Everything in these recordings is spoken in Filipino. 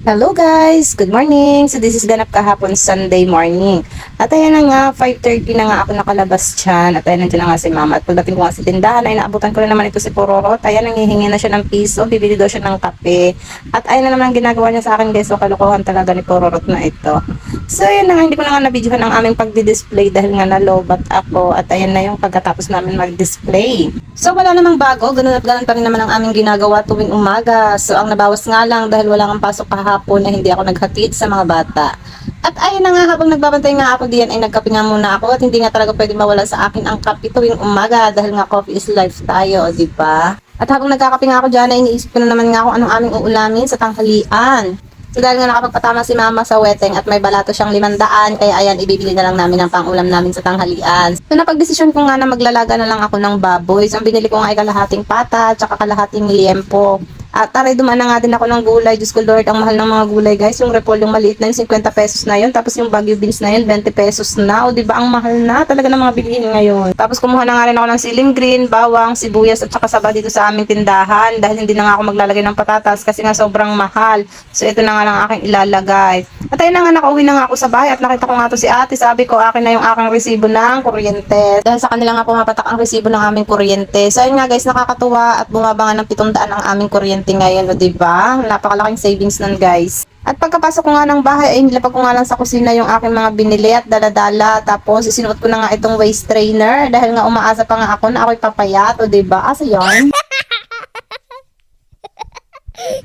Hello guys! Good morning! So this is ganap kahapon Sunday morning. At ayan na nga, 5:30 na nga ako nakalabas dyan. At ayan nandiyan na nga si mama. At pagdating ko nga sa tindahan ay naabutan ko na naman ito si Pororo. At ayan, nanghihingi na siya ng piso. Bibili daw siya ng kape. At ayan na naman ang ginagawa niya sa akin guys. So kalokohan talaga ni Pororo na ito. So ayan na nga, hindi ko na nga nabidyohan ang aming pagdi-display dahil nga nalobat ako. At ayan na yung pagkatapos namin mag-display. So wala namang bago. Ganun at ganun pa rin naman ang aming ginagawa tuwing umaga. So ang nabawas nga lang dahil wala kang pasok kahapon na hindi ako naghatid sa mga bata. At ayun na nga, habang nagbabantay nga ako diyan ay nagkape nga muna ako at hindi nga talaga pwede mawala sa akin ang kape tuwing umaga dahil nga coffee is life tayo, di ba? At habang nagkakape nga ako diyan ay iniisip ko na naman nga kung anong aming uulamin sa tanghalian. So dahil nga nakapagpatama si mama sa weteng at may balato siyang 500, kaya ayan, ibibili na lang namin ang pang-ulam namin sa tanghalian. So napagdesisyon ko nga na maglalaga na lang ako ng baboy. So ang binili ko nga ay kalahating pata at saka kalahating liempo. At taray, dumaan na nga din ako ng gulay. Diyos ko Lord, ang mahal ng mga gulay guys. Yung repol, yung maliit na yun, 50 pesos na yun. Tapos yung Baguio beans na yun, 20 pesos na. O diba, ang mahal na talaga ng mga bilihin ngayon. Tapos kumuha na nga rin ako ng siling green, bawang, sibuyas at saka saba dito sa aming tindahan. Dahil hindi na nga ako maglalagay ng patatas kasi nga sobrang mahal. So ito na nga lang aking ilalagay. At ayun na nga, nakauwi na nga ako sa bahay at nakita ko nga to si ate. Sabi ko, akin na yung aking resibo ng kuryente. Dahil sa kanila nga pumapatak ang resibo ng aming kuryente. So ayun nga guys, nakakatuwa at bumaba nga ng 700 ang aming kuryente ngayon, o diba? Napakalaking savings nun guys. At pagkapasok ko nga ng bahay, ay nilapag ko nga lang sa kusina yung aking mga binili at daladala. Tapos isinuot ko na nga itong waist trainer dahil nga umaasa pa nga ako na ako'y papayat, o diba? Asa yun?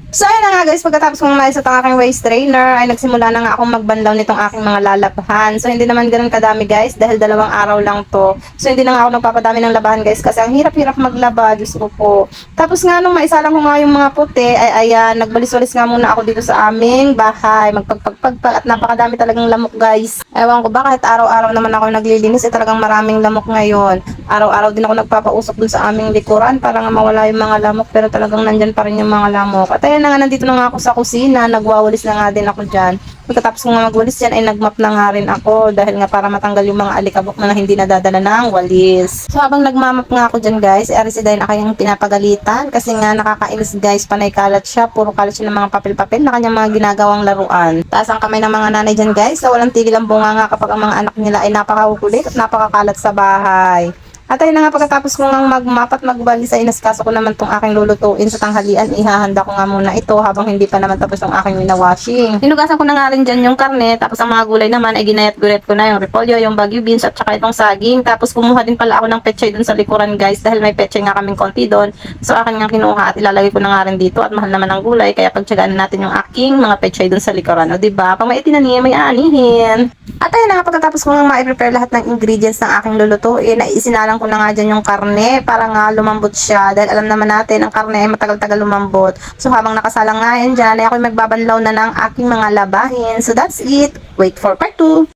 So ayun na nga guys, pagkatapos kong maayos at ang aking waist trainer ay nagsimula na nga akong magbanlaw nitong aking mga lalabhan. So hindi naman ganun kadami guys dahil 2 araw lang to. So hindi na nga ako nagpapadami ng labahan guys kasi ang hirap-hirap maglaba, Diyos ko po. Tapos nga nung maisalang ko nga yung mga puti ay ayan, nagbalis-walis nga muna ako dito sa aming bahay. Magpagpagpagpag at napakadami talagang lamok guys. Ewan ko ba, kahit araw-araw naman ako naglilinis ay talagang maraming lamok ngayon. Araw-araw din ako nagpapausok dun sa aming likuran para nga mawala yung mga lamok pero talagang nandyan pa rin yung mga lamok. At ayan na nga, nandito na nga ako sa kusina, nagwawalis na nga din ako dyan. Pagkatapos ko nga magwalis dyan ay nagmap na nga rin ako dahil nga para matanggal yung mga alikabok na hindi nadadala ng walis. So habang nagmamap nga ako dyan guys, ay si Dayan ako yung pinapagalitan kasi nga nakakainis guys, panay kalat siya, puro kalat siya ng mga papel-papel na kanyang mga ginagawang laruan. Taas ang kamay ng mga nanay dyan guys, na walang tigil ang bunga nga kapag ang mga anak nila ay napakakukulit at napakakalat sa bahay. At ayun na nga, pagkatapos ko nga magmap at magwalis ay naskaso ko naman tong aking lulutuin sa tanghalian. Ihahanda ko nga muna ito habang hindi pa naman tapos ang aking winawashing. Hinugasan ko na nga rin dyan yung karne, tapos ang mga gulay naman ay ginayat-guret ko na yung repolyo, yung Baguio beans at saka itong saging. Tapos kumuha din pala ako ng pechay dun sa likuran guys dahil may pechay nga kaming konti doon. So akin nga kinuha at ilalagay ko na nga rin dito at mahal naman ang gulay kaya pagtsagaan natin yung aking mga pechay dun sa likuran. O diba? Pag may itinanim, may aanihin. At ayun na nga, pagkatapos ko nga ma-prepare lahat ng ingredients ng aking lulutuin, ay isinalang ko na nga dyan yung karne para nga lumambot siya. Dahil alam naman natin, ang karne ay matagal-tagal lumambot. So habang nakasalang nga yan dyan, ay ako'y magbabanlaw na ng aking mga labahin. So that's it. Wait for part 2.